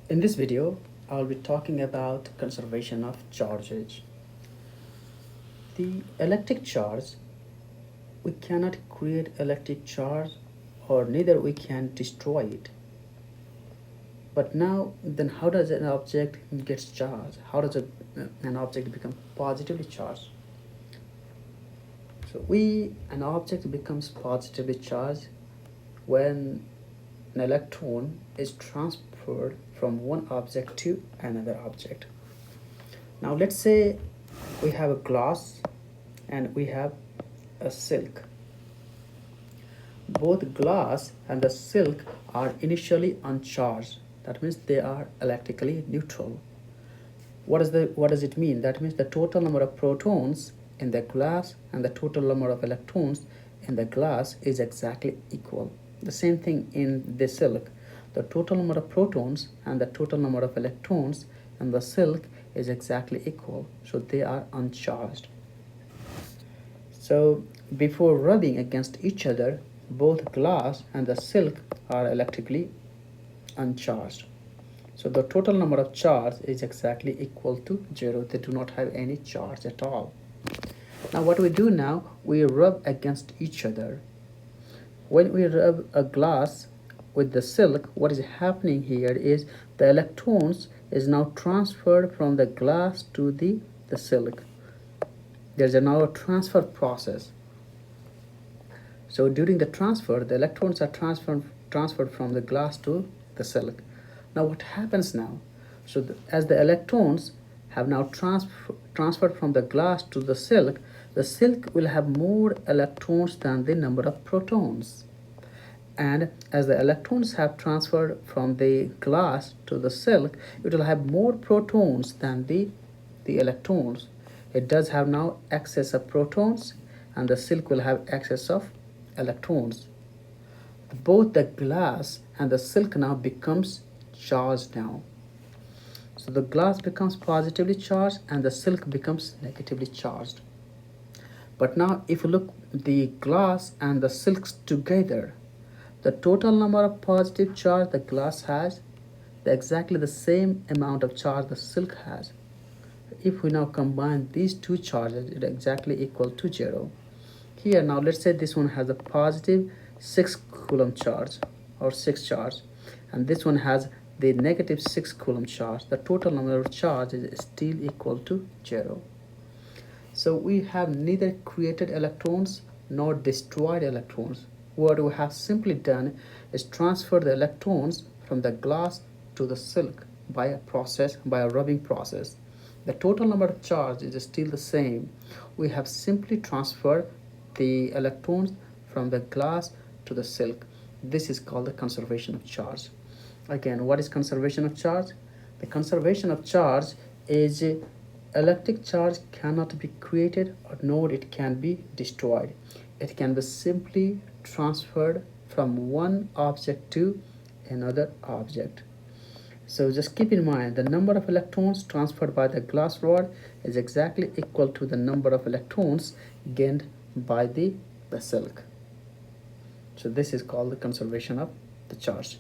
In this video, I'll be talking about conservation of charges. The electric charge, we cannot create electric charge or neither we can destroy it. But now, then how does an object gets charged? How does an object become positively charged? So an object becomes positively charged when an electron is transferred from one object to another object. Now let's say we have a glass and we have a silk. Both glass and the silk are initially uncharged. That means they are electrically neutral. What does it mean? That means the total number of protons in the glass and the total number of electrons in the glass is exactly equal. The same thing in the silk. The total number of protons and the total number of electrons in the silk is exactly equal. So they are uncharged. So before rubbing against each other, both glass and the silk are electrically uncharged. So the total number of charge is exactly equal to 0. They do not have any charge at all. Now what we do now, we rub against each other. When we rub a glass with the silk, what is happening here is the electrons is now transferred from the glass to the silk. There's now a transfer process. So during the transfer, the electrons are transferred from the glass to the silk. Now what happens now? So as the electrons have now transferred from the glass to the silk will have more electrons than the number of protons. And as the electrons have transferred from the glass to the silk, it will have more protons than the electrons. It does have now excess of protons and the silk will have excess of electrons. Both the glass and the silk now becomes charged now. So the glass becomes positively charged and the silk becomes negatively charged. But now if you look the glass and the silks together, the total number of positive charge the glass has, exactly the same amount of charge the silk has. If we now combine these two charges, it is exactly equal to 0. Here now let's say this one has a positive 6 coulomb charge or 6 charge, and this one has the negative 6 coulomb charge. The total number of charge is still equal to 0. So we have neither created electrons nor destroyed electrons. What we have simply done is transfer the electrons from the glass to the silk by a rubbing process. The total number of charge is still the same. We have simply transferred the electrons from the glass to the silk. This is called the conservation of charge. Again, what is conservation of charge? The conservation of charge is electric charge cannot be created or nor it can be destroyed. It can be simply transferred from one object to another object. So just keep in mind the number of electrons transferred by the glass rod is exactly equal to the number of electrons gained by the silk. So this is called the conservation of the charge.